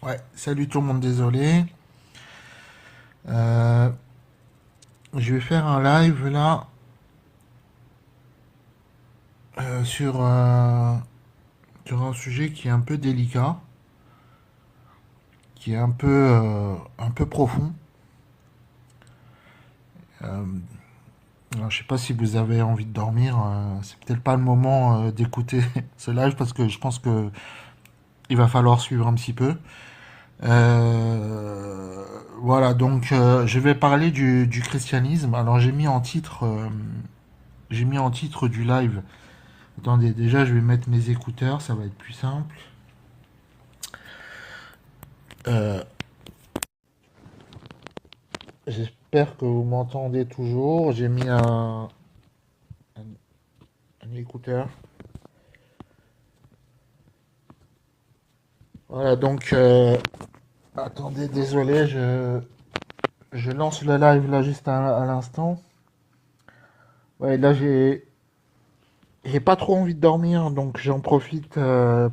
Ouais, salut tout le monde, désolé. Euh, je vais faire un live là sur, sur un sujet qui est un peu délicat, qui est un peu profond. Euh, alors, je sais pas si vous avez envie de dormir. C'est peut-être pas le moment d'écouter ce live parce que je pense que il va falloir suivre un petit peu. Voilà, donc je vais parler du christianisme. Alors j'ai mis en titre du live. Attendez, déjà je vais mettre mes écouteurs, ça va être plus simple. Euh, J'espère que vous m'entendez toujours. J'ai mis un écouteur. Voilà, donc attendez, désolé, je lance le live là juste à l'instant. Ouais, là j'ai pas trop envie de dormir, donc j'en profite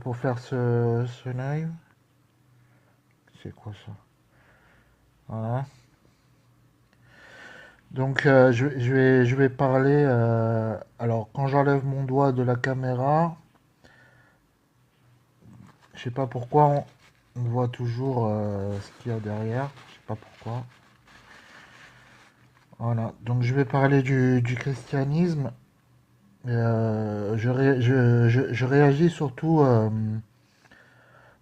pour faire ce live. C'est quoi ça? Voilà. Donc je vais parler. Alors quand j'enlève mon doigt de la caméra, je sais pas pourquoi on voit toujours ce qu'il y a derrière. Je sais pas pourquoi. Voilà. Donc je vais parler du christianisme. Je réagis surtout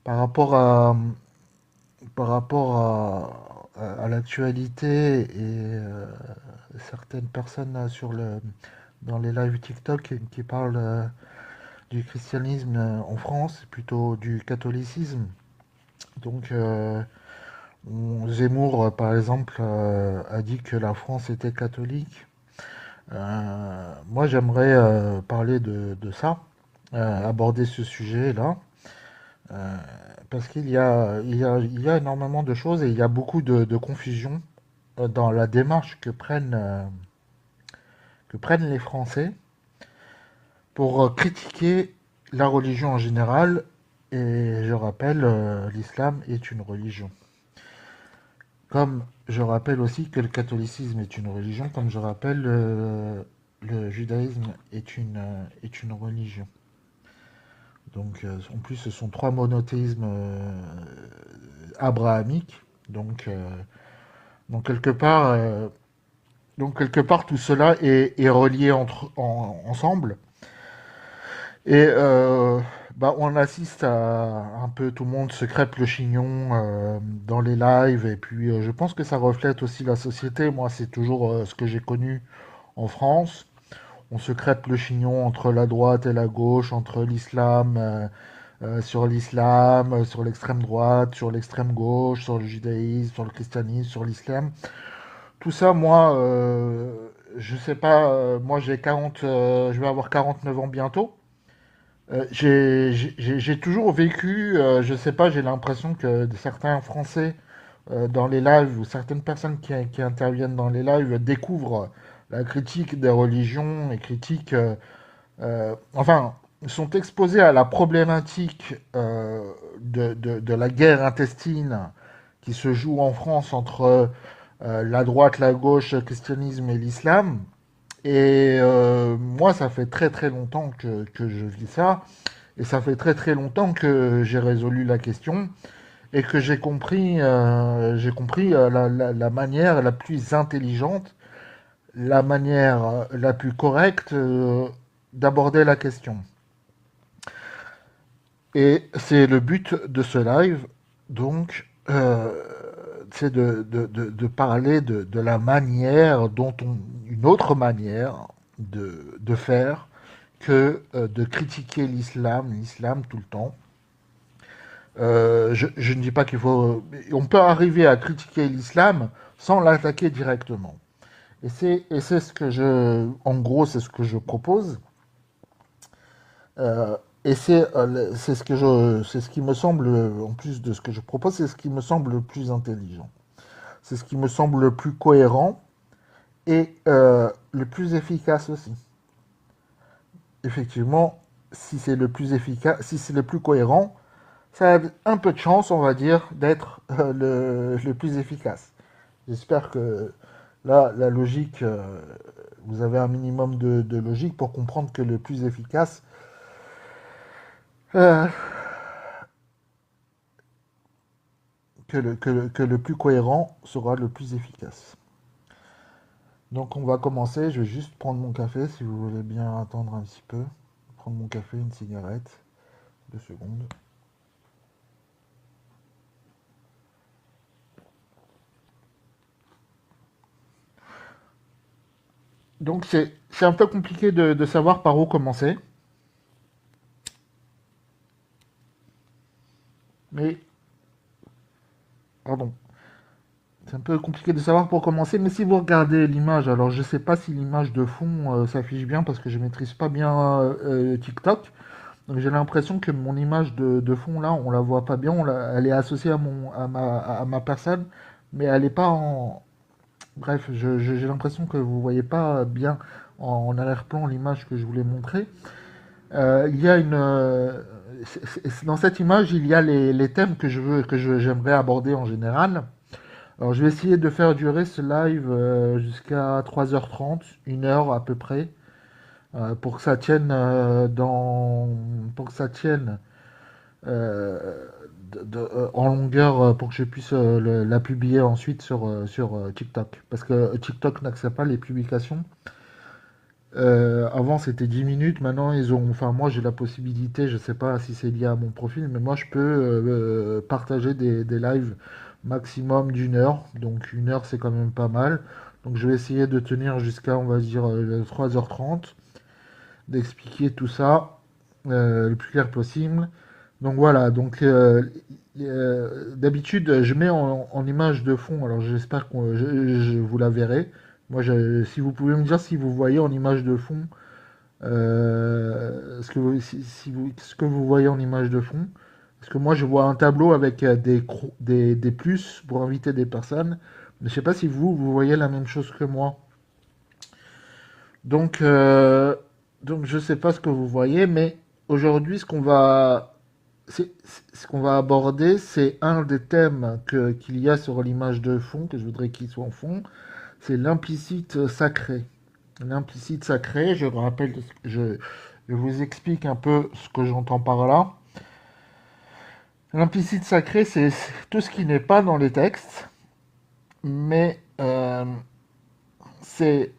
par rapport par rapport à l'actualité et certaines personnes dans les lives TikTok qui parlent du christianisme en France, plutôt du catholicisme. Donc Zemmour, par exemple, a dit que la France était catholique. Moi, j'aimerais parler de ça, aborder ce sujet-là, euh, parce il y a énormément de choses et il y a beaucoup de confusion dans la démarche que prennent les Français pour critiquer la religion en général. Et je rappelle, l'islam est une religion. Comme je rappelle aussi que le catholicisme est une religion, comme je rappelle le judaïsme est une religion. Donc en plus ce sont trois monothéismes abrahamiques. Donc, euh, donc, quelque part, euh, donc quelque part tout cela est relié ensemble. Et bah, on assiste à un peu tout le monde se crêpe le chignon dans les lives. Et puis je pense que ça reflète aussi la société. Moi c'est toujours ce que j'ai connu en France. On se crêpe le chignon entre la droite et la gauche, entre l'islam, sur l'extrême droite, sur l'extrême gauche, sur le judaïsme, sur le christianisme, sur l'islam. Tout ça, moi, je sais pas, moi je vais avoir 49 ans bientôt. J'ai toujours vécu, je sais pas, j'ai l'impression que certains Français dans les lives ou certaines personnes qui interviennent dans les lives découvrent la critique des religions et enfin, sont exposés à la problématique de la guerre intestine qui se joue en France entre la droite, la gauche, le christianisme et l'islam. Et moi, ça fait très très longtemps que je vis ça. Et ça fait très très longtemps que j'ai résolu la question et que j'ai compris la manière la plus intelligente, la manière la plus correcte d'aborder la question. Et c'est le but de ce live, donc, c'est de parler de la manière une autre manière de faire que de critiquer l'islam tout le temps. Je ne dis pas qu'il faut. On peut arriver à critiquer l'islam sans l'attaquer directement. Et c'est ce que en gros, c'est ce que je propose. Euh, et c'est c'est ce qui me semble, en plus de ce que je propose, c'est ce qui me semble le plus intelligent. C'est ce qui me semble le plus cohérent et le plus efficace aussi. Effectivement, si c'est le plus efficace, si c'est le plus cohérent, ça a un peu de chance, on va dire, d'être le plus efficace. J'espère que là, la logique, vous avez un minimum de logique pour comprendre que le plus efficace, euh, que le plus cohérent sera le plus efficace. Donc on va commencer, je vais juste prendre mon café si vous voulez bien attendre un petit peu. Prendre mon café, une cigarette, 2 secondes. Donc c'est un peu compliqué de savoir par où commencer, mais pardon, c'est un peu compliqué de savoir pour commencer, mais si vous regardez l'image, alors je sais pas si l'image de fond s'affiche bien parce que je maîtrise pas bien TikTok, donc j'ai l'impression que mon image de fond là, on la voit pas bien, elle est associée à ma personne, mais elle est pas en... Bref, j'ai l'impression que vous voyez pas bien en arrière-plan l'image que je voulais montrer. Il y a dans cette image, il y a les thèmes j'aimerais aborder en général. Alors, je vais essayer de faire durer ce live jusqu'à 3h30, 1 heure à peu près, pour que ça tienne pour que ça tienne euh, en longueur, pour que je puisse la publier ensuite sur TikTok. Parce que TikTok n'accepte pas les publications. Avant c'était 10 minutes, maintenant enfin moi j'ai la possibilité, je sais pas si c'est lié à mon profil, mais moi je peux partager des lives maximum d'1 heure, donc 1 heure c'est quand même pas mal. Donc je vais essayer de tenir jusqu'à on va dire 3h30, d'expliquer tout ça le plus clair possible. Donc voilà, donc d'habitude je mets en image de fond, alors j'espère que je vous la verrai. Moi, si vous pouvez me dire si vous voyez en image de fond ce que vous voyez en image de fond. Parce que moi, je vois un tableau avec des plus pour inviter des personnes. Mais je sais pas si vous voyez la même chose que moi. Donc, euh, donc je sais pas ce que vous voyez, mais aujourd'hui, ce qu'on va aborder, c'est un des thèmes qu'il y a sur l'image de fond, que je voudrais qu'il soit en fond, c'est l'implicite sacré. L'implicite sacré, je rappelle, je vous explique un peu ce que j'entends par là. L'implicite sacré, c'est tout ce qui n'est pas dans les textes, mais c'est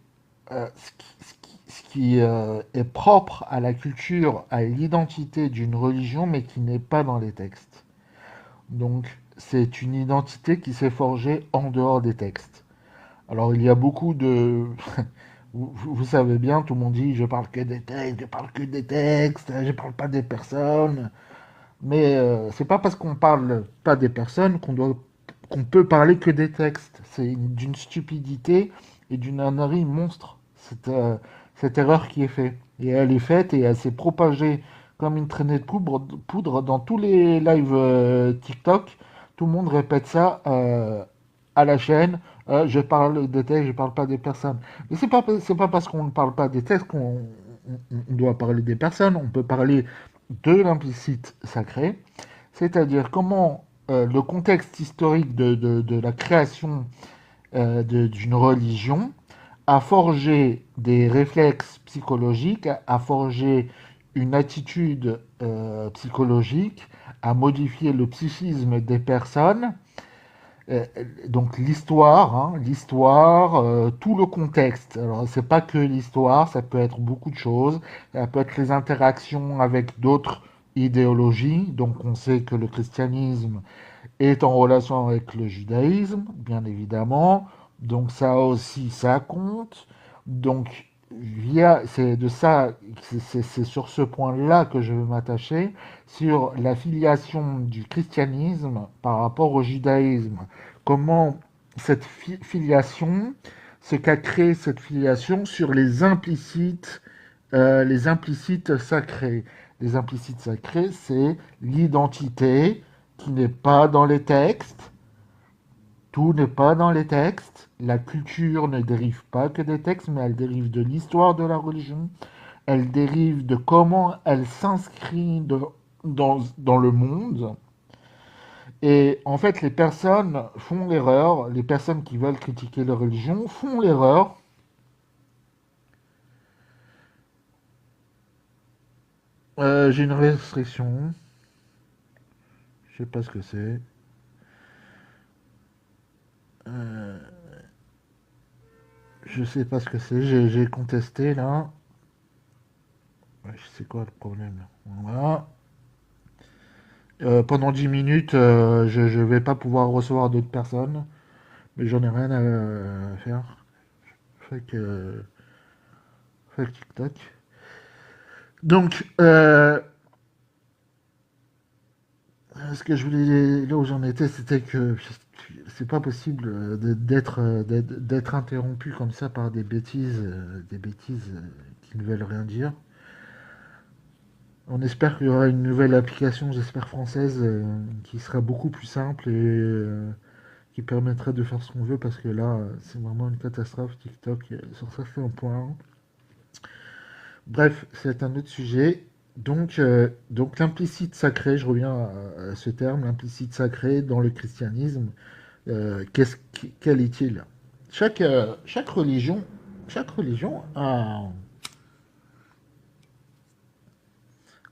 ce qui est propre à la culture, à l'identité d'une religion, mais qui n'est pas dans les textes. Donc, c'est une identité qui s'est forgée en dehors des textes. Alors, il y a beaucoup de... vous savez bien, tout le monde dit je parle que des textes, je parle que des textes, je parle pas des personnes. Mais c'est pas parce qu'on parle pas des personnes qu'on peut parler que des textes. C'est d'une stupidité et d'une ânerie monstre cette erreur qui est faite. Et elle est faite et elle s'est propagée comme une traînée de poudre dans tous les lives TikTok. Tout le monde répète ça à la chaîne. Je parle des textes, je parle pas des personnes. Mais c'est pas parce qu'on ne parle pas des textes qu'on doit parler des personnes. On peut parler de l'implicite sacré, c'est-à-dire comment le contexte historique de la création d'une religion a forgé des réflexes psychologiques, a forgé une attitude psychologique, a modifié le psychisme des personnes. Euh, donc l'histoire, tout le contexte. Alors c'est pas que l'histoire, ça peut être beaucoup de choses. Ça peut être les interactions avec d'autres idéologies. Donc on sait que le christianisme est en relation avec le judaïsme, bien évidemment. Donc ça aussi, ça compte. Donc c'est de ça, c'est sur ce point-là que je veux m'attacher, sur la filiation du christianisme par rapport au judaïsme. Comment cette filiation, ce qu'a créé cette filiation sur les implicites sacrés. Les implicites sacrés, c'est l'identité qui n'est pas dans les textes. Tout n'est pas dans les textes. La culture ne dérive pas que des textes, mais elle dérive de l'histoire de la religion. Elle dérive de comment elle s'inscrit dans le monde. Et en fait, les personnes font l'erreur, les personnes qui veulent critiquer la religion font l'erreur. J'ai une restriction, je sais pas ce que c'est. Euh, je sais pas ce que c'est, j'ai contesté là. Ouais, je sais quoi le problème là. Voilà. Pendant 10 minutes, je vais pas pouvoir recevoir d'autres personnes, mais j'en ai rien à faire. Fait que, fait que TikTok. Donc, ce que je voulais, là où j'en étais, c'était que c'est pas possible d'être interrompu comme ça par des bêtises qui ne veulent rien dire. On espère qu'il y aura une nouvelle application, j'espère française, qui sera beaucoup plus simple et qui permettra de faire ce qu'on veut parce que là, c'est vraiment une catastrophe TikTok sur certains points. Bref, c'est un autre sujet. Donc l'implicite sacré, je reviens à ce terme, l'implicite sacré dans le christianisme, quel est-il? Chaque religion, chaque religion a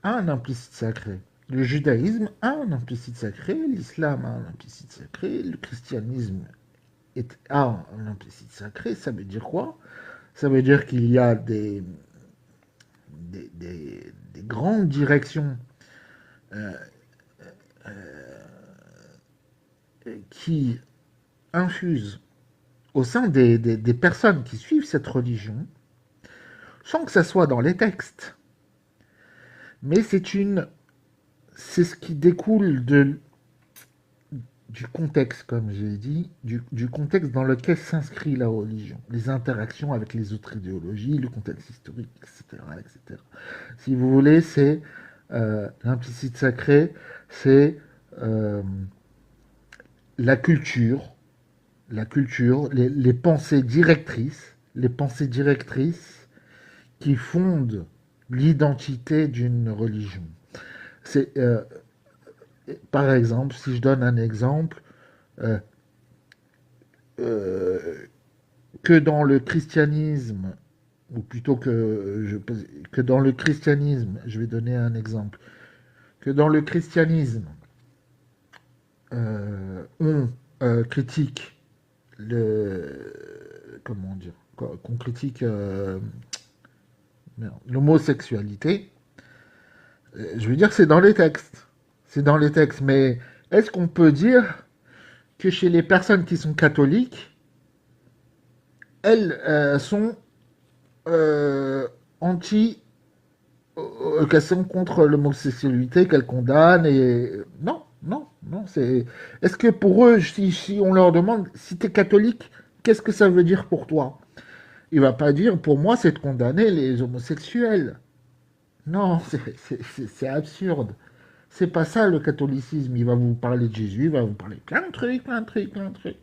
un implicite sacré. Le judaïsme a un implicite sacré, l'islam a un implicite sacré, le christianisme a un implicite sacré. Ça veut dire quoi? Ça veut dire qu'il y a des grandes directions euh, qui infusent au sein des personnes qui suivent cette religion, sans que ça soit dans les textes. Mais c'est ce qui découle du contexte, comme j'ai dit, du contexte dans lequel s'inscrit la religion, les interactions avec les autres idéologies, le contexte historique, etc. etc. Si vous voulez, c'est l'implicite sacré, c'est euh, la culture, les pensées directrices qui fondent l'identité d'une religion. C'est, par exemple, si je donne un exemple, euh, euh, que dans le christianisme, ou plutôt que dans le christianisme, je vais donner un exemple, que dans le christianisme, on critique comment dire, qu'on critique l'homosexualité, je veux dire que c'est dans les textes. C'est dans les textes. Mais est-ce qu'on peut dire que chez les personnes qui sont catholiques, elles sont anti, qu'elles sont contre l'homosexualité, qu'elles condamnent et non, non, non. C'est est-ce que pour eux, si on leur demande si tu es catholique, qu'est-ce que ça veut dire pour toi? Il va pas dire pour moi c'est de condamner les homosexuels. Non, c'est absurde. C'est pas ça le catholicisme. Il va vous parler de Jésus, il va vous parler plein de trucs, plein de trucs, plein de trucs.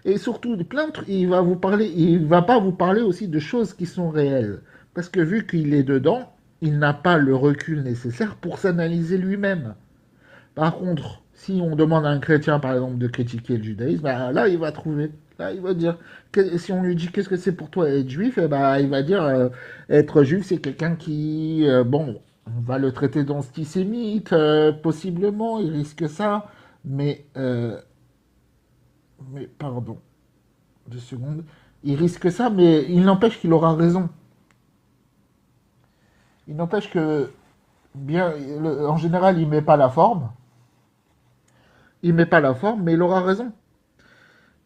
Et surtout, plein de trucs, il va pas vous parler aussi de choses qui sont réelles. Parce que vu qu'il est dedans, il n'a pas le recul nécessaire pour s'analyser lui-même. Par contre, si on demande à un chrétien, par exemple, de critiquer le judaïsme, bah, là, il va trouver. Là, il va dire, si on lui dit qu'est-ce que c'est pour toi être juif, eh ben, il va dire être juif, c'est quelqu'un qui, bon, on va le traiter d'antisémite, possiblement, il risque ça, mais pardon, 2 secondes, il risque ça, mais il n'empêche qu'il aura raison. Il n'empêche que, bien, en général, il met pas la forme, mais il aura raison.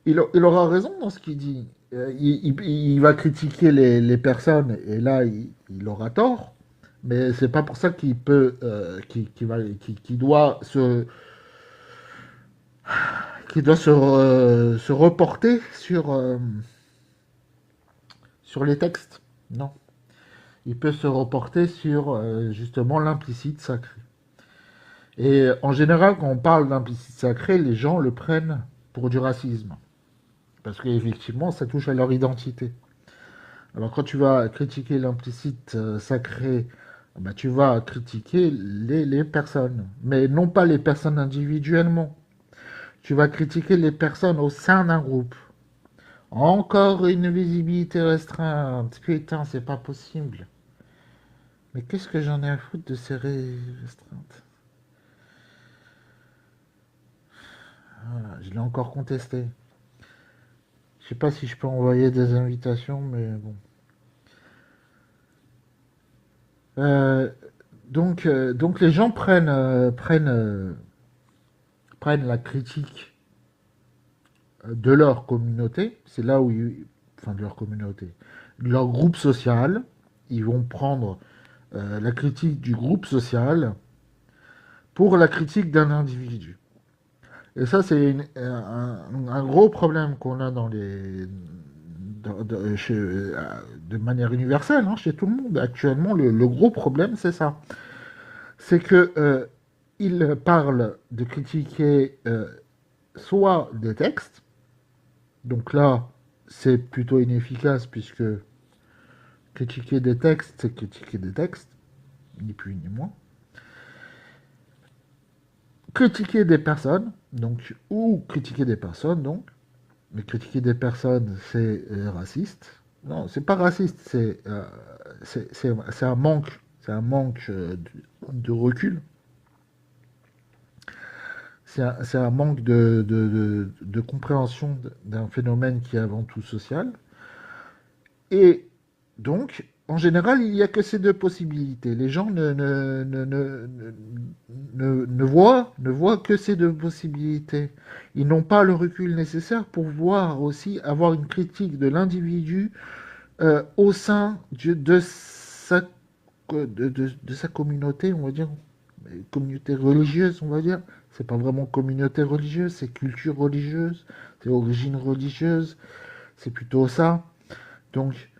Il aura raison dans ce qu'il dit. Il va critiquer les personnes et là, il aura tort. Mais c'est pas pour ça qu'il peut, qu'il doit se reporter sur les textes. Non. Il peut se reporter sur justement l'implicite sacré. Et en général, quand on parle d'implicite sacré, les gens le prennent pour du racisme. Parce qu'effectivement, ça touche à leur identité. Alors quand tu vas critiquer l'implicite sacré bah, tu vas critiquer les personnes, mais non pas les personnes individuellement. Tu vas critiquer les personnes au sein d'un groupe. Encore une visibilité restreinte. Putain, c'est pas possible. Mais qu'est-ce que j'en ai à foutre de ces restreintes? Voilà, je l'ai encore contesté. Je sais pas si je peux envoyer des invitations, mais bon. Euh, donc les gens prennent la critique de leur communauté. C'est là où enfin de leur communauté, de leur groupe social. Ils vont prendre la critique du groupe social pour la critique d'un individu. Et ça, c'est un gros problème qu'on a dans les, de manière universelle, hein, chez tout le monde. Actuellement, le gros problème, c'est ça. C'est que il parle de critiquer soit des textes, donc là, c'est plutôt inefficace puisque critiquer des textes, c'est critiquer des textes, ni plus ni moins. Critiquer des personnes, donc, ou critiquer des personnes, donc, mais critiquer des personnes, c'est raciste. Non, c'est pas raciste, c'est un manque de recul. C'est un manque de compréhension d'un phénomène qui est avant tout social. Et donc, en général, il n'y a que ces deux possibilités. Les gens ne voient que ces deux possibilités. Ils n'ont pas le recul nécessaire pour voir aussi avoir une critique de l'individu au sein de sa communauté, on va dire, communauté religieuse, on va dire. C'est pas vraiment communauté religieuse, c'est culture religieuse, c'est origine religieuse, c'est plutôt ça. Donc,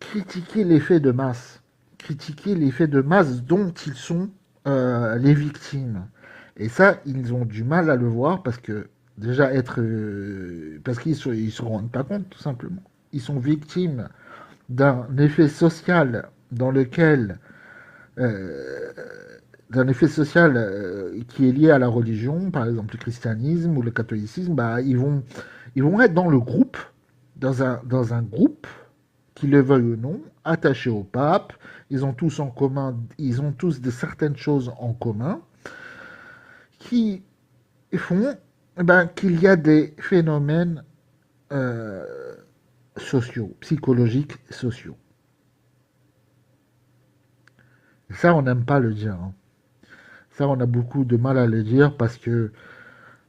critiquer l'effet de masse, critiquer l'effet de masse dont ils sont les victimes. Et ça, ils ont du mal à le voir parce que déjà parce qu'ils ils se rendent pas compte tout simplement. Ils sont victimes d'un effet social dans lequel euh, d'un effet social qui est lié à la religion, par exemple le christianisme ou le catholicisme, bah, ils vont être dans le groupe, dans un groupe, qu'ils le veuillent ou non, attachés au pape. Ils ont tous en commun, ils ont tous certaines choses en commun qui font ben, qu'il y a des phénomènes euh, sociaux, psychologiques, sociaux. Et ça, on n'aime pas le dire. Hein. Ça, on a beaucoup de mal à le dire parce que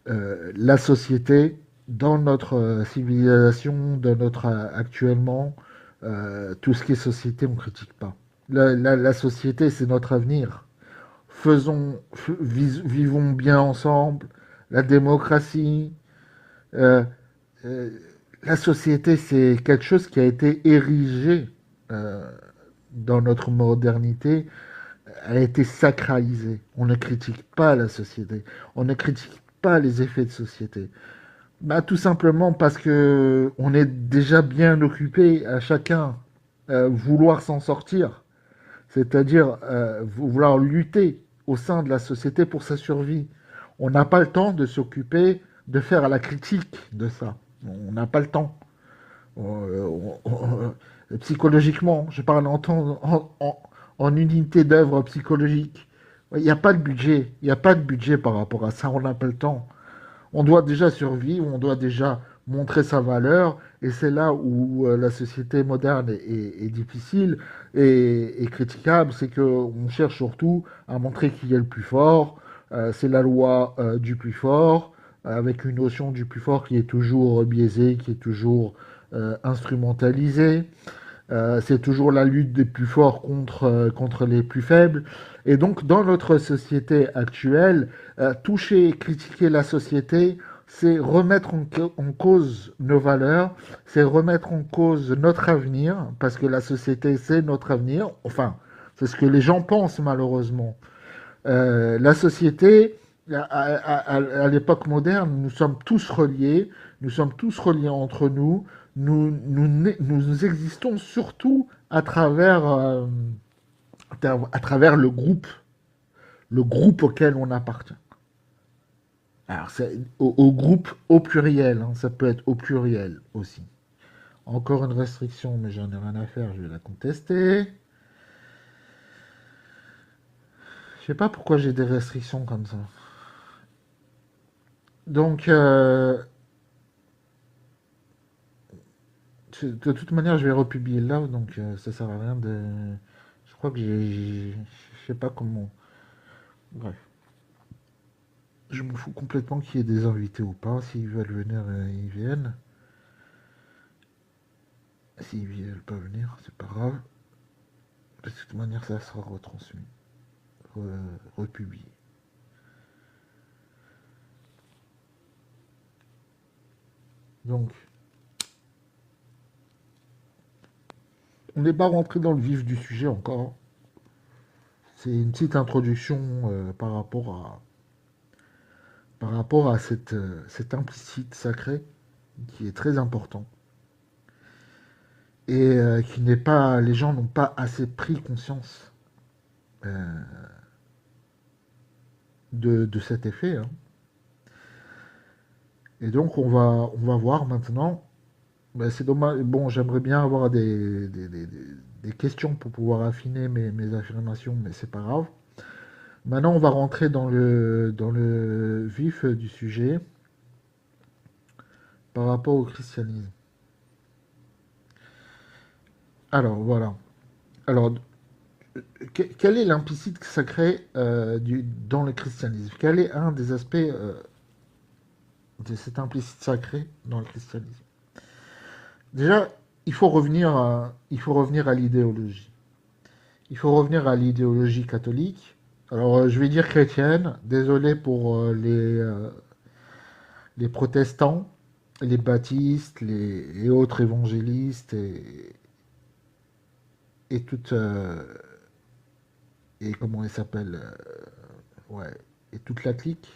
la société, dans notre civilisation, dans notre actuellement, tout ce qui est société, on ne critique pas. La société, c'est notre avenir. Vivons bien ensemble. La démocratie, euh, euh, la société, c'est quelque chose qui a été érigé euh, dans notre modernité, a été sacralisé. On ne critique pas la société. On ne critique pas les effets de société. Bah, tout simplement parce que on est déjà bien occupé à chacun vouloir s'en sortir, c'est-à-dire vouloir lutter au sein de la société pour sa survie. On n'a pas le temps de s'occuper de faire la critique de ça. On n'a pas le temps. Psychologiquement, je parle en unité d'œuvre psychologique. Il n'y a pas de budget. Il n'y a pas de budget par rapport à ça. On n'a pas le temps. On doit déjà survivre, on doit déjà montrer sa valeur, et c'est là où la société moderne est difficile et critiquable, c'est qu'on cherche surtout à montrer qui est le plus fort, c'est la loi du plus fort, avec une notion du plus fort qui est toujours biaisée, qui est toujours instrumentalisée. C'est toujours la lutte des plus forts contre les plus faibles. Et donc, dans notre société actuelle, toucher, critiquer la société, c'est remettre en cause nos valeurs, c'est remettre en cause notre avenir, parce que la société, c'est notre avenir. Enfin, c'est ce que les gens pensent, malheureusement. La société, à l'époque moderne, nous sommes tous reliés entre nous, nous existons surtout à travers à travers le groupe auquel on appartient. Alors, c'est au groupe au pluriel, hein, ça peut être au pluriel aussi. Encore une restriction, mais j'en ai rien à faire, je vais la contester. Je sais pas pourquoi j'ai des restrictions comme ça. Donc, de toute manière, je vais republier là, donc ça sert à rien de. Je crois que je sais pas comment. Bref, je me fous complètement qu'il y ait des invités ou pas. S'ils veulent venir, ils viennent. S'ils veulent pas venir, c'est pas grave. De toute manière, ça sera retransmis, republié. Donc, on n'est pas rentré dans le vif du sujet encore. C'est une petite introduction par rapport à cet implicite sacré qui est très important et qui n'est pas, les gens n'ont pas assez pris conscience euh, de cet effet, hein. Et donc on va voir maintenant. Ben, c'est dommage. Bon, j'aimerais bien avoir des questions pour pouvoir affiner mes affirmations, mais c'est pas grave. Maintenant, on va rentrer dans le vif du sujet par rapport au christianisme. Alors, voilà. Alors, quel est l'implicite sacré dans le christianisme? Quel est un des aspects de cet implicite sacré dans le christianisme? Déjà, il faut revenir à l'idéologie. Il faut revenir à l'idéologie catholique. Alors, je vais dire chrétienne. Désolé pour les protestants, les baptistes, et autres évangélistes et toute et comment ils s'appellent ouais, et toute la clique.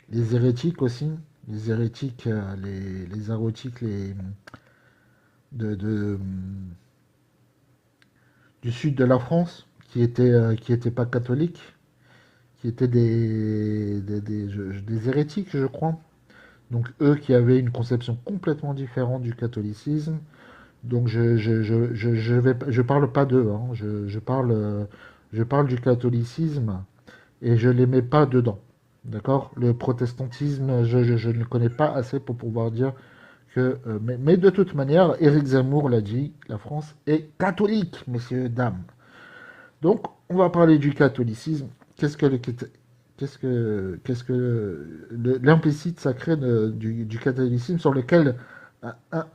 Les hérétiques aussi. Les hérétiques, les arotiques, de, du sud de la France, qui étaient pas catholiques, qui étaient des hérétiques, je crois. Donc eux qui avaient une conception complètement différente du catholicisme. Donc je parle pas d'eux, hein. Je parle du catholicisme et je les mets pas dedans. D'accord? Le protestantisme, je ne le connais pas assez pour pouvoir dire que. Mais de toute manière, Éric Zemmour l'a dit, la France est catholique, messieurs, dames. Donc, on va parler du catholicisme. Qu'est-ce que l'implicite sacré du catholicisme sur lequel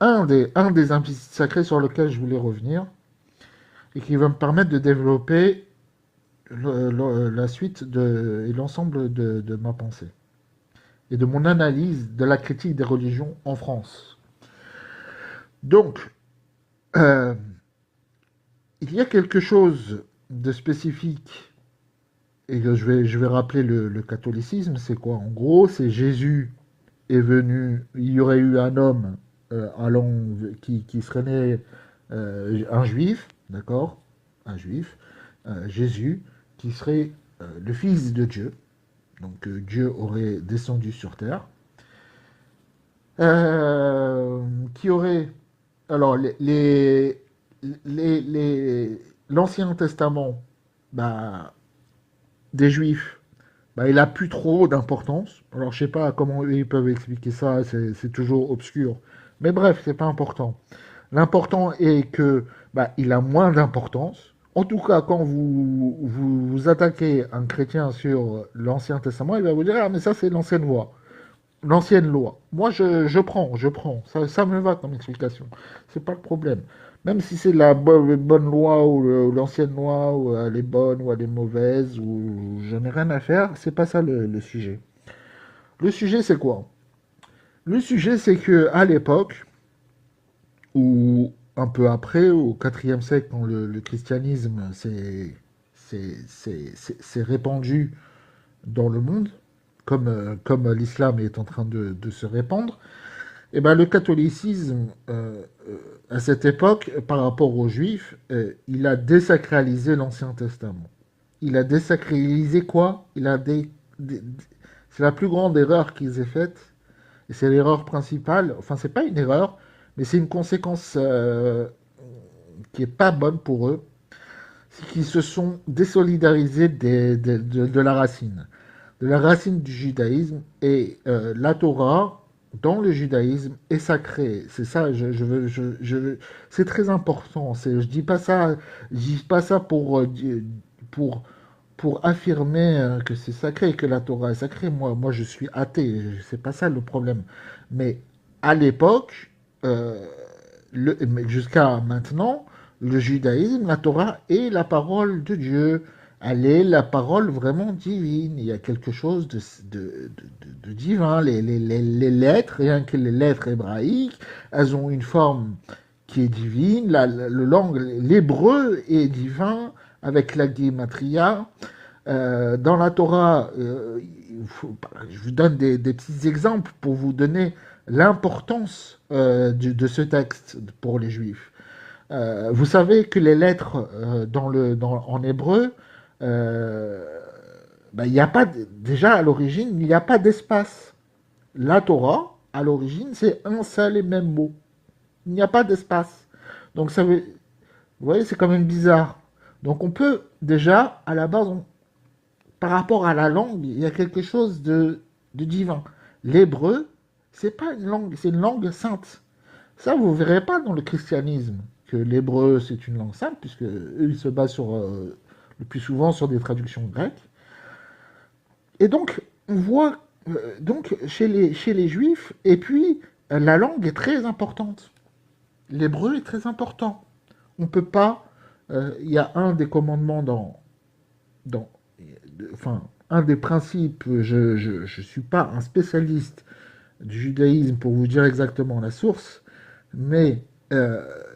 un des implicites sacrés sur lequel je voulais revenir et qui va me permettre de développer la suite et l'ensemble de ma pensée et de mon analyse de la critique des religions en France. Donc, euh, il y a quelque chose de spécifique et que je vais rappeler le catholicisme, c'est quoi? En gros, c'est Jésus est venu, il y aurait eu un homme allant, qui serait né un juif, d'accord? Un juif, Jésus, qui serait le fils de Dieu, donc Dieu aurait descendu sur terre, qui aurait, alors l'Ancien Testament, bah, des Juifs, bah, il a plus trop d'importance. Alors je sais pas comment ils peuvent expliquer ça, c'est toujours obscur. Mais bref, c'est pas important. L'important est que bah, il a moins d'importance. En tout cas, quand vous attaquez un chrétien sur l'Ancien Testament, il va vous dire ah mais ça c'est l'ancienne loi. L'ancienne loi. Moi je prends. Ça me va comme explication. C'est pas le problème. Même si c'est la bonne loi ou l'ancienne loi, ou elle est bonne ou elle est mauvaise, ou je n'ai rien à faire, c'est pas ça le sujet. Le sujet c'est quoi? Le sujet c'est que à l'époque, ou un peu après, au IVe siècle, quand le christianisme s'est répandu dans le monde, comme l'islam est en train de se répandre, Eh ben, le catholicisme, à cette époque, par rapport aux juifs, il a désacralisé l'Ancien Testament. Il a désacralisé quoi? C'est la plus grande erreur qu'ils aient faite, et c'est l'erreur principale. Enfin, c'est pas une erreur, mais c'est une conséquence qui est pas bonne pour eux. C'est qu'ils se sont désolidarisés de la racine du judaïsme, et la Torah dans le judaïsme est sacrée. C'est ça, c'est très important. Je dis pas ça pour pour affirmer que c'est sacré, que la Torah est sacrée. Moi, je suis athée. C'est pas ça le problème. Mais à l'époque, euh, jusqu'à maintenant, le judaïsme, la Torah est la parole de Dieu. Elle est la parole vraiment divine. Il y a quelque chose de divin. Les lettres, rien que les lettres hébraïques, elles ont une forme qui est divine. Le langue, l'hébreu est divin avec la guématria. Dans la Torah, je vous donne des petits exemples pour vous donner l'importance de ce texte pour les Juifs. Vous savez que les lettres en hébreu, euh, ben, il n'y a pas déjà à l'origine, il n'y a pas d'espace. La Torah, à l'origine, c'est un seul et même mot. Il n'y a pas d'espace. Donc ça veut, vous voyez, c'est quand même bizarre. Donc on peut déjà, à la base, par rapport à la langue, il y a quelque chose de divin. L'hébreu, c'est pas une langue, c'est une langue sainte. Ça, vous ne verrez pas dans le christianisme que l'hébreu, c'est une langue sainte, puisque eux, ils se basent le plus souvent sur des traductions grecques. Et donc, on voit donc chez les juifs, et puis la langue est très importante. L'hébreu est très important. On peut pas. Il y a un des commandements dans enfin, un des principes, je suis pas un spécialiste du judaïsme pour vous dire exactement la source, mais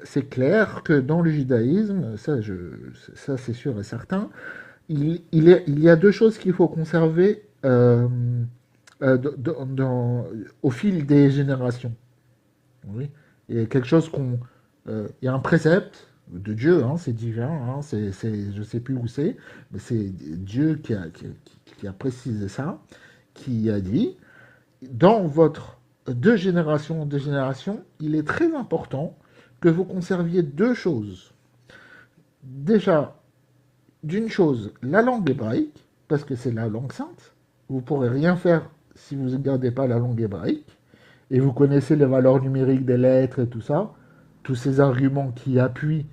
c'est clair que dans le judaïsme, ça c'est sûr et certain, il y a deux choses qu'il faut conserver au fil des générations. Oui. Il y a quelque chose il y a un précepte de Dieu, hein, c'est divin, hein, je ne sais plus où c'est, mais c'est Dieu qui a précisé ça, qui a dit, dans votre deux générations, il est très important que vous conserviez deux choses. Déjà, d'une chose, la langue hébraïque, parce que c'est la langue sainte, vous ne pourrez rien faire si vous ne gardez pas la langue hébraïque, et vous connaissez les valeurs numériques des lettres et tout ça, tous ces arguments qui appuient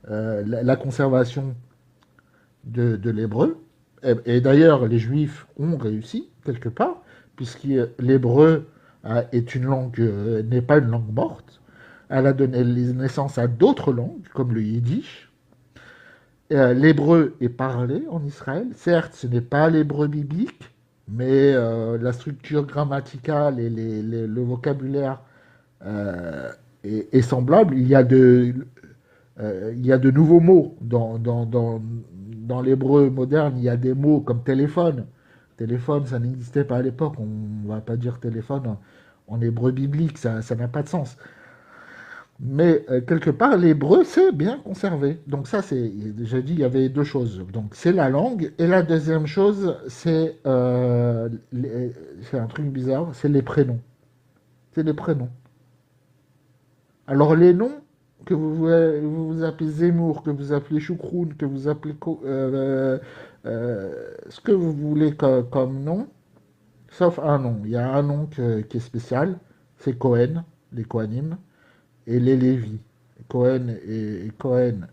la conservation de l'hébreu. Et d'ailleurs, les juifs ont réussi, quelque part, puisque l'hébreu est une langue, n'est pas une langue morte. Elle a donné naissance à d'autres langues, comme le yiddish. L'hébreu est parlé en Israël. Certes, ce n'est pas l'hébreu biblique, mais la structure grammaticale et le vocabulaire est semblable. Il y a de nouveaux mots dans l'hébreu moderne. Il y a des mots comme téléphone. Téléphone, ça n'existait pas à l'époque. On ne va pas dire téléphone en hébreu biblique, ça n'a pas de sens. Mais quelque part, l'hébreu, c'est bien conservé. Donc ça, j'ai dit, il y avait deux choses. Donc c'est la langue. Et la deuxième chose, c'est un truc bizarre, c'est les prénoms. C'est les prénoms. Alors les noms que vous appelez Zemmour, que vous appelez Choukroun, que vous appelez ce que vous voulez comme nom, sauf un nom. Il y a un nom qui est spécial, c'est Cohen, les Kohanim, et les Lévi. Cohen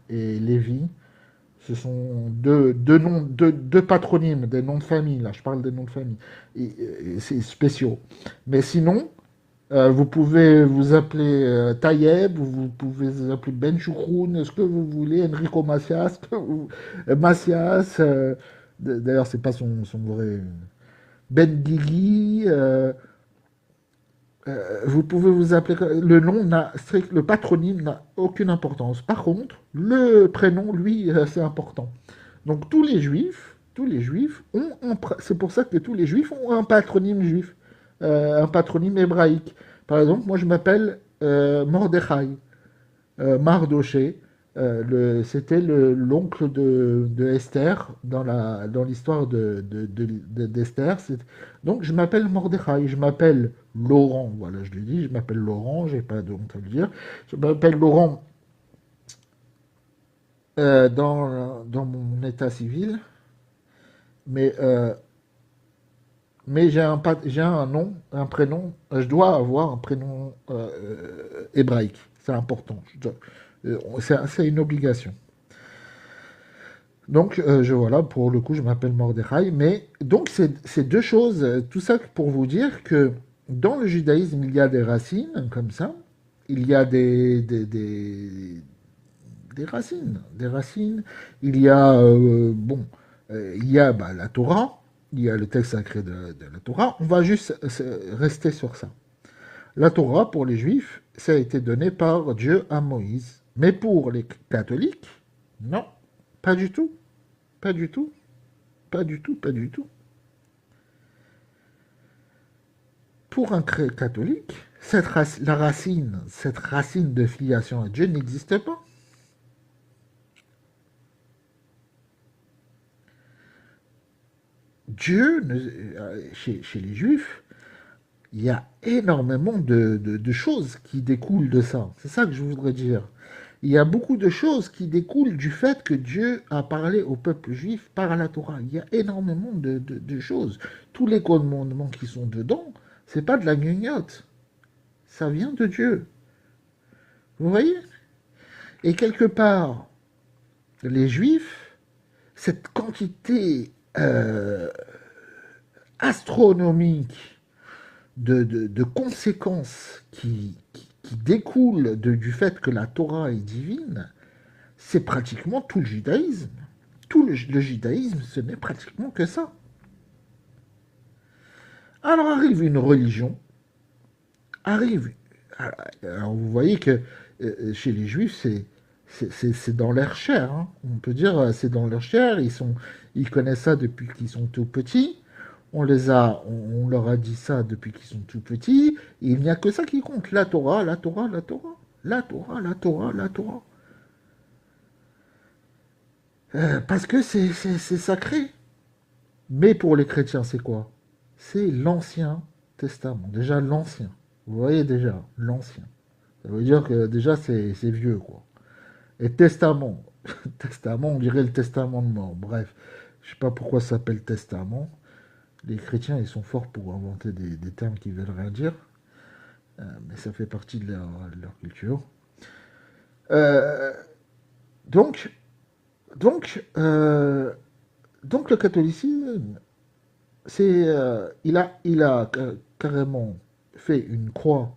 et Lévi, ce sont deux noms, deux patronymes, des noms de famille, là, je parle des noms de famille, et c'est spéciaux. Mais sinon, vous pouvez vous appeler Tayeb, vous pouvez vous appeler Ben Choukroun, ce que vous voulez, Enrico Macias, Macias, d'ailleurs c'est pas son vrai, Ben Guigui, vous pouvez vous appeler, le patronyme n'a aucune importance. Par contre, le prénom, lui, c'est important. Donc tous les juifs c'est pour ça que tous les juifs ont un patronyme juif, un patronyme hébraïque. Par exemple, moi je m'appelle Mordechai, Mardoché. C'était l'oncle de Esther dans l'histoire d'Esther. Donc je m'appelle Mordechai, je m'appelle Laurent, voilà, je lui dis, je m'appelle Laurent, j'ai pas de honte à le dire. Je m'appelle Laurent dans mon état civil, mais, euh, mais j'ai un nom, un prénom, je dois avoir un prénom hébraïque, c'est important. C'est une obligation. Donc, voilà, pour le coup, je m'appelle Mordechai. Mais donc, c'est deux choses. Tout ça pour vous dire que dans le judaïsme, il y a des racines comme ça. Il y a des racines. Des racines. Il y a, il y a bah, la Torah. Il y a le texte sacré de la Torah. On va juste rester sur ça. La Torah, pour les Juifs, ça a été donné par Dieu à Moïse. Mais pour les catholiques, non, pas du tout. Pas du tout. Pas du tout, pas du tout. Pour un catholique, cette racine de filiation à Dieu n'existe pas. Dieu, chez les juifs, il y a énormément de choses qui découlent de ça. C'est ça que je voudrais dire. Il y a beaucoup de choses qui découlent du fait que Dieu a parlé au peuple juif par la Torah. Il y a énormément de choses. Tous les commandements qui sont dedans, c'est pas de la gnognotte. Ça vient de Dieu. Vous voyez? Et quelque part, les juifs, cette quantité astronomique de conséquences qui découlent du fait que la Torah est divine, c'est pratiquement tout le judaïsme. Tout le judaïsme, ce n'est pratiquement que ça. Alors arrive une religion, arrive. Alors vous voyez que chez les juifs, c'est dans leur chair. Hein. On peut dire c'est dans leur chair. Ils connaissent ça depuis qu'ils sont tout petits. On leur a dit ça depuis qu'ils sont tout petits. Et il n'y a que ça qui compte. La Torah, la Torah, la Torah. La Torah, la Torah, la Torah. Parce que c'est sacré. Mais pour les chrétiens, c'est quoi? C'est l'Ancien Testament. Déjà l'Ancien. Vous voyez déjà, l'Ancien. Ça veut dire que déjà c'est vieux, quoi. Et testament. Testament, on dirait le testament de mort. Bref, je sais pas pourquoi ça s'appelle testament. Les chrétiens, ils sont forts pour inventer des termes qui veulent rien dire. Mais ça fait partie de leur culture. Euh, donc, donc, euh, donc le catholicisme, il a carrément fait une croix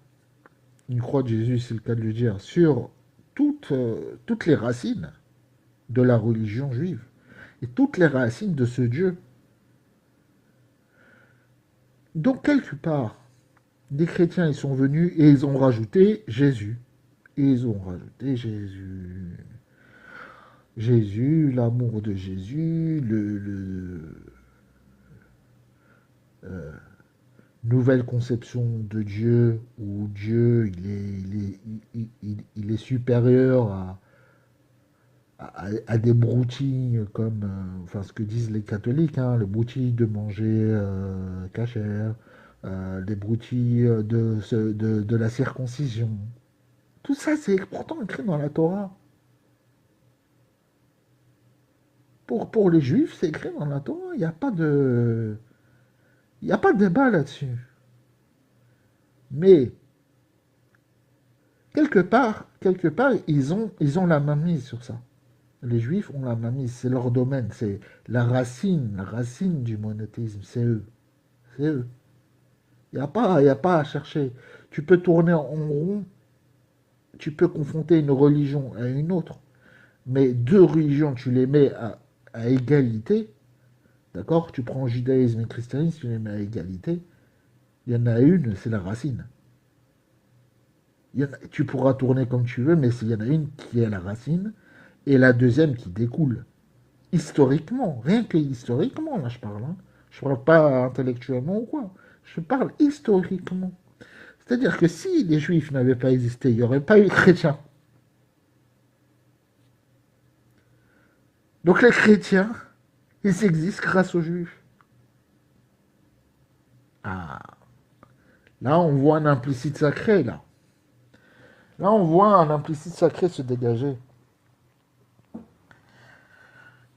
de Jésus, c'est le cas de le dire, sur toutes les racines de la religion juive et toutes les racines de ce Dieu. Donc, quelque part, des chrétiens, ils sont venus et ils ont rajouté Jésus. Ils ont rajouté Jésus. Jésus, l'amour de Jésus, euh, nouvelle conception de Dieu, où Dieu, il est supérieur à des broutilles comme enfin, ce que disent les catholiques, hein, les broutilles de manger cachère, les broutilles de la circoncision. Tout ça, c'est pourtant écrit dans la Torah. Pour les juifs, c'est écrit dans la Torah. Il y a pas de débat là-dessus. Mais quelque part, ils ont la main mise sur ça. Les juifs ont la main mise, c'est leur domaine, c'est la racine du monothéisme, c'est eux. C'est eux. Il y a pas à chercher. Tu peux tourner en rond, tu peux confronter une religion à une autre, mais deux religions, tu les mets à égalité, d'accord? Tu prends judaïsme et christianisme, tu les mets à égalité. Il y en a une, c'est la racine. Tu pourras tourner comme tu veux, mais il y en a une qui est la racine, et la deuxième qui découle. Historiquement, rien que historiquement, là je parle. Hein. Je parle pas intellectuellement ou quoi. Je parle historiquement. C'est-à-dire que si les juifs n'avaient pas existé, il n'y aurait pas eu de chrétiens. Donc les chrétiens, ils existent grâce aux juifs. Ah, là on voit un implicite sacré, là. Là on voit un implicite sacré se dégager.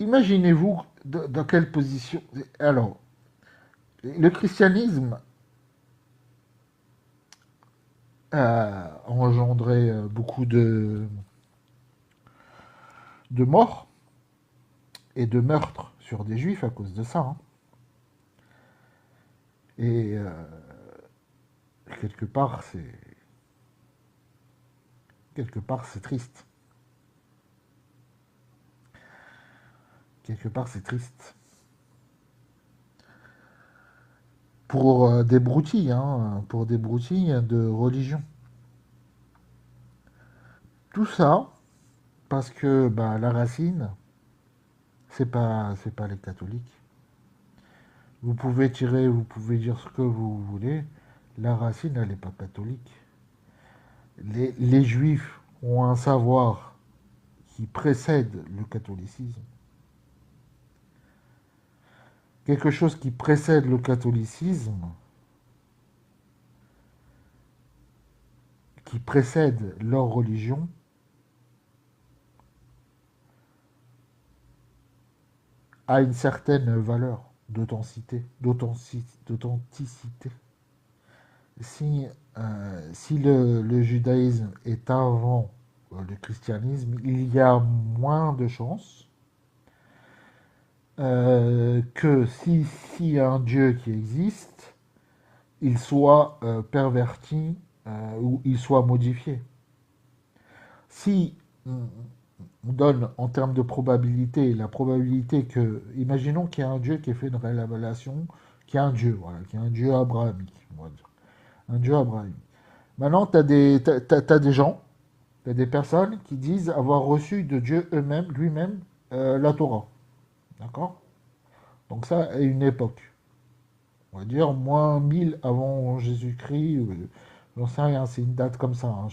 Imaginez-vous dans quelle position... Alors, le christianisme a engendré beaucoup de morts et de meurtres sur des juifs à cause de ça. Hein. Et quelque part, c'est triste. Quelque part, c'est triste. Pour des broutilles, hein, pour des broutilles de religion. Tout ça parce que bah, la racine, c'est pas les catholiques. Vous pouvez tirer, vous pouvez dire ce que vous voulez, la racine, elle n'est pas catholique. Les juifs ont un savoir qui précède le catholicisme. Quelque chose qui précède le catholicisme, qui précède leur religion, a une certaine valeur d'authenticité. Si le judaïsme est avant le christianisme, il y a moins de chances que s'il y a un Dieu qui existe, il soit perverti ou il soit modifié. Si on donne en termes de probabilité, la probabilité que, imaginons qu'il y a un Dieu qui ait fait une révélation, qu'il y a un Dieu, voilà, qu'il y a un Dieu abrahamique, on va dire, un Dieu abrahamique. Maintenant, tu as des gens, tu as des personnes qui disent avoir reçu de Dieu eux-mêmes, lui-même, la Torah. D'accord. Donc ça, à une époque. On va dire moins 1000 avant Jésus-Christ, j'en sais rien, c'est une date comme ça. Hein,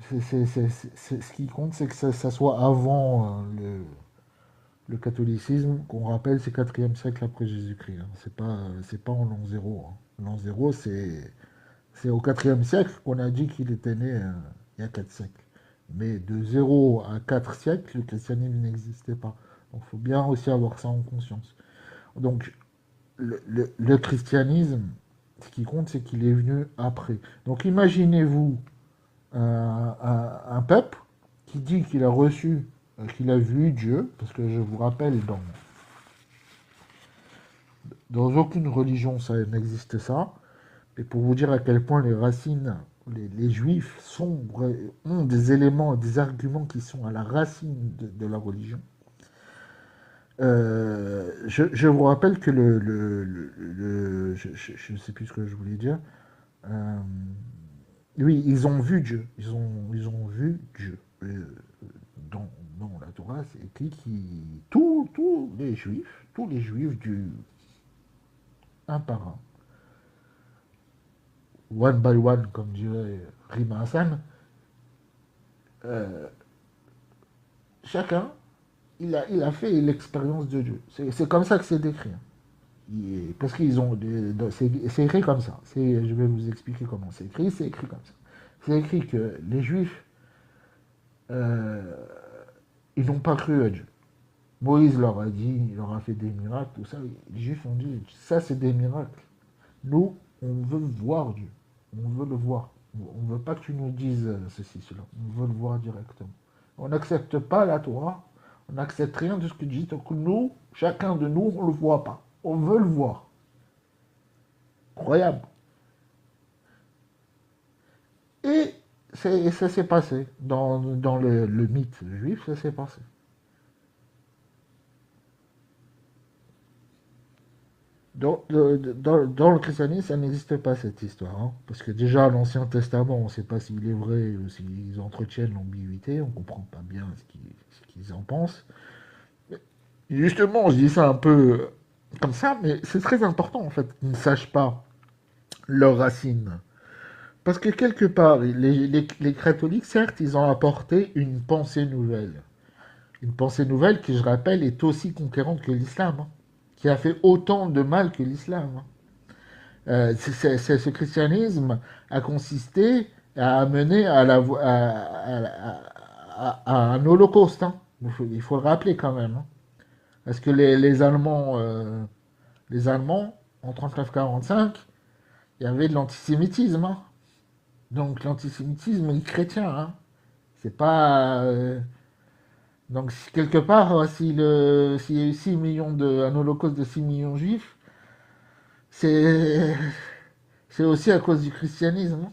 ce qui compte, c'est que ça soit avant le catholicisme, qu'on rappelle, c'est 4e siècle après Jésus-Christ. Hein. C'est pas en l'an 0. Hein. L'an 0, c'est au 4e siècle qu'on a dit qu'il était né il y a 4 siècles. Mais de 0 à 4 siècles, le christianisme n'existait pas. Donc il faut bien aussi avoir ça en conscience. Donc le christianisme, ce qui compte, c'est qu'il est venu après. Donc imaginez-vous un peuple qui dit qu'il a reçu, qu'il a vu Dieu, parce que je vous rappelle, dans aucune religion ça n'existe ça, et pour vous dire à quel point les racines, les juifs ont des éléments, des arguments qui sont à la racine de la religion. Je vous rappelle que je ne sais plus ce que je voulais dire. Euh, oui, ils ont vu Dieu. Ils ont vu Dieu. Dans la Torah, c'est écrit que tous les juifs du un par un, one by one, comme dirait Rima Hassan, euh, chacun, il a fait l'expérience de Dieu. C'est comme ça que c'est décrit. Parce qu'ils ont. C'est écrit comme ça. Je vais vous expliquer comment c'est écrit. C'est écrit comme ça. C'est écrit que les Juifs, euh, ils n'ont pas cru à Dieu. Moïse leur a dit, il leur a fait des miracles, tout ça. Les Juifs ont dit, ça c'est des miracles. Nous, on veut voir Dieu. On veut le voir. On ne veut pas que tu nous dises ceci, cela. On veut le voir directement. On n'accepte pas la Torah. On n'accepte rien de ce que tu dis. Donc nous, chacun de nous, on ne le voit pas. On veut le voir. Incroyable. Et ça s'est passé. Dans le mythe juif, ça s'est passé. Dans le christianisme, ça n'existe pas cette histoire. Hein. Parce que déjà, l'Ancien Testament, on ne sait pas s'il est vrai ou s'ils entretiennent l'ambiguïté. On ne comprend pas bien ce qu'ils en pensent. Et justement, je dis ça un peu comme ça, mais c'est très important en fait qu'ils ne sachent pas leurs racines. Parce que quelque part, les catholiques, certes, ils ont apporté une pensée nouvelle. Une pensée nouvelle qui, je rappelle, est aussi conquérante que l'islam, hein, qui a fait autant de mal que l'islam, hein. Ce christianisme a consisté à amener à, à un holocauste, hein. Il faut le rappeler quand même, hein. Parce que les Allemands, en 39-45, il y avait de l'antisémitisme, hein. Donc l'antisémitisme est chrétien, hein. C'est pas. Donc quelque part, s'il y a eu 6 millions un holocauste de 6 millions de juifs, c'est c'est aussi à cause du christianisme, hein.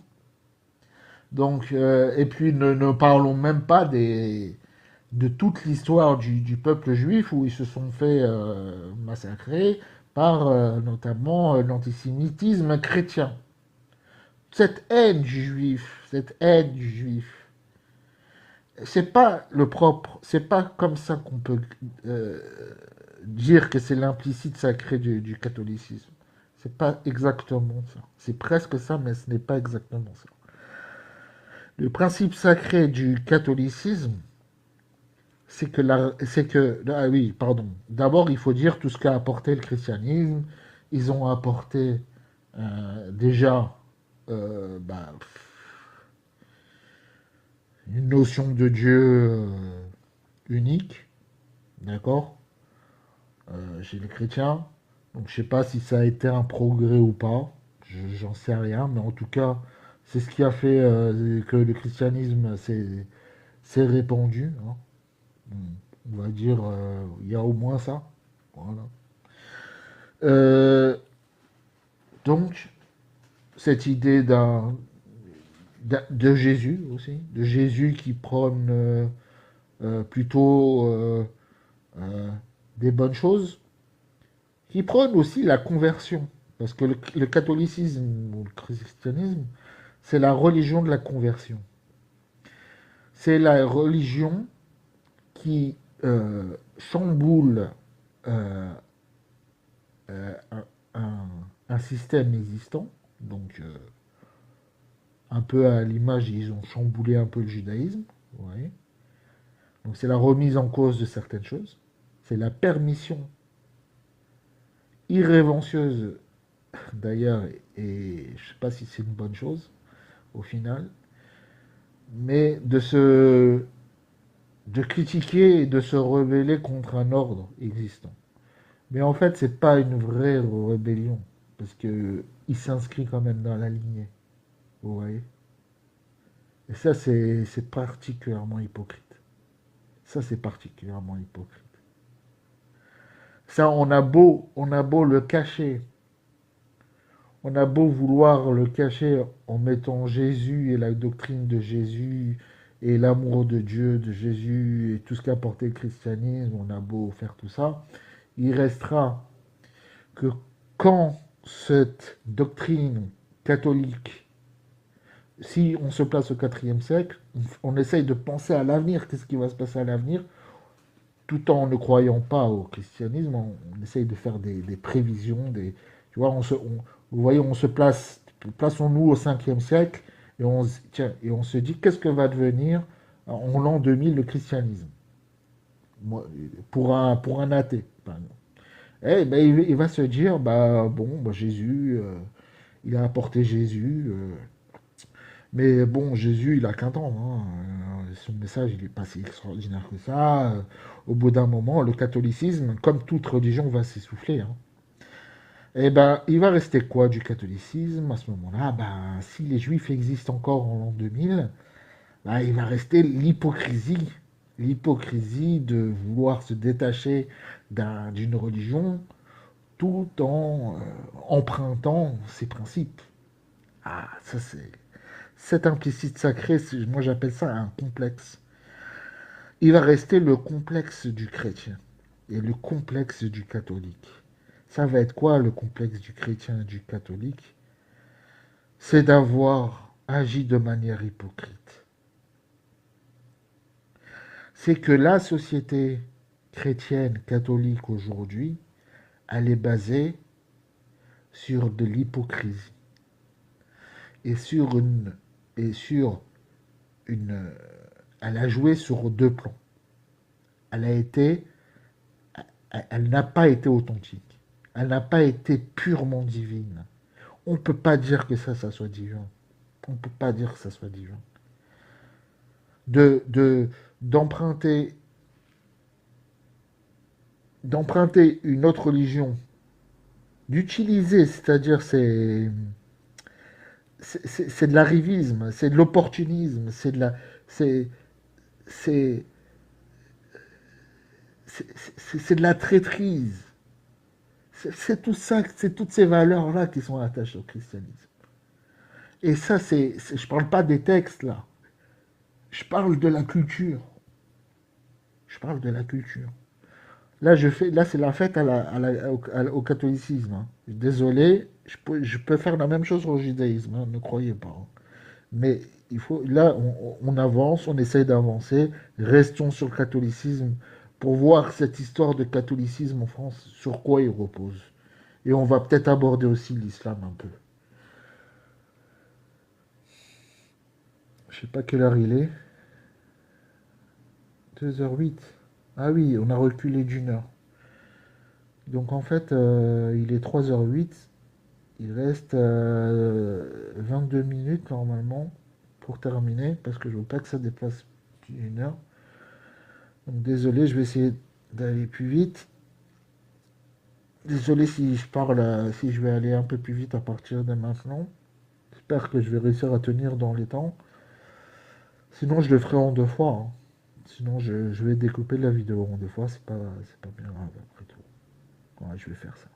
Donc, et puis ne parlons même pas de toute l'histoire du peuple juif où ils se sont fait massacrer par notamment l'antisémitisme chrétien. Cette haine du juif, c'est pas le propre, c'est pas comme ça qu'on peut euh, dire que c'est l'implicite sacré du catholicisme. C'est pas exactement ça. C'est presque ça, mais ce n'est pas exactement ça. Le principe sacré du catholicisme, ah oui, pardon. D'abord, il faut dire tout ce qu'a apporté le christianisme. Ils ont apporté déjà bah, une notion de Dieu unique, d'accord, chez les chrétiens. Donc, je sais pas si ça a été un progrès ou pas. J'en sais rien, mais en tout cas, c'est ce qui a fait que le christianisme s'est répandu, hein. On va dire, il y a au moins ça. Voilà. Euh, donc, cette idée de Jésus aussi, de Jésus qui prône plutôt euh, des bonnes choses, qui prône aussi la conversion. Parce que le catholicisme ou le christianisme, c'est la religion de la conversion. C'est la religion qui chamboule euh, un, un système existant, donc un peu à l'image, ils ont chamboulé un peu le judaïsme, vous voyez. Donc c'est la remise en cause de certaines choses, c'est la permission irrévérencieuse d'ailleurs, et je ne sais pas si c'est une bonne chose au final, mais de critiquer et de se rebeller contre un ordre existant. Mais en fait, c'est pas une vraie rébellion, parce que il s'inscrit quand même dans la lignée, vous voyez. Et ça, c'est particulièrement hypocrite. Ça, c'est particulièrement hypocrite. Ça, on a beau le cacher, on a beau vouloir le cacher en mettant Jésus et la doctrine de Jésus et l'amour de Dieu, de Jésus et tout ce qu'a apporté le christianisme, on a beau faire tout ça, il restera que quand cette doctrine catholique, si on se place au IVe siècle, on essaye de penser à l'avenir, qu'est-ce qui va se passer à l'avenir, tout en ne croyant pas au christianisme, on essaye de faire des prévisions, tu vois, vous voyez, on se place, plaçons-nous au 5e siècle, tiens, et on se dit, qu'est-ce que va devenir en l'an 2000 le christianisme pour un athée, par exemple. Eh ben, il va se dire, bah, bon, bah, Jésus, il a apporté Jésus, mais bon, Jésus, il a qu'un temps, hein. Son message, il n'est pas si extraordinaire que ça. Au bout d'un moment, le catholicisme, comme toute religion, va s'essouffler, hein. Et ben, il va rester quoi du catholicisme à ce moment-là? Ben, si les juifs existent encore en l'an 2000, ben, il va rester l'hypocrisie. L'hypocrisie de vouloir se détacher d'une religion tout en empruntant ses principes. Ah, ça c'est... Cet implicite sacré, moi j'appelle ça un complexe. Il va rester le complexe du chrétien et le complexe du catholique. Ça va être quoi le complexe du chrétien et du catholique? C'est d'avoir agi de manière hypocrite. C'est que la société chrétienne catholique aujourd'hui, elle est basée sur de l'hypocrisie. et sur une, et sur une, elle a joué sur deux plans. Elle a été, elle n'a pas été authentique. Elle n'a pas été purement divine. On ne peut pas dire que ça soit divin. On ne peut pas dire que ça soit divin. De, de, d'emprunter, d'emprunter une autre religion, d'utiliser, c'est-à-dire c'est de l'arrivisme, c'est de l'opportunisme, c'est, c'est, c'est de la traîtrise. C'est tout ça, c'est toutes ces valeurs-là qui sont attachées au christianisme. Et ça, je parle pas des textes là. Je parle de la culture. Je parle de la culture. Là, c'est la fête au catholicisme, hein. Désolé, je peux faire la même chose au judaïsme, hein, ne croyez pas, hein. Mais là, on avance, on essaye d'avancer. Restons sur le catholicisme pour voir cette histoire de catholicisme en France, sur quoi il repose. Et on va peut-être aborder aussi l'islam un peu. Je sais pas quelle heure il est. 2h08. Ah oui, on a reculé d'une heure. Donc en fait, il est 3h08. Il reste 22 minutes normalement pour terminer, parce que je veux pas que ça dépasse une heure. Donc désolé, je vais essayer d'aller plus vite. Désolé si je parle, si je vais aller un peu plus vite à partir de maintenant. J'espère que je vais réussir à tenir dans les temps. Sinon, je le ferai en deux fois, hein. Sinon, je vais découper la vidéo en deux fois. C'est pas bien grave après tout. Ouais, je vais faire ça.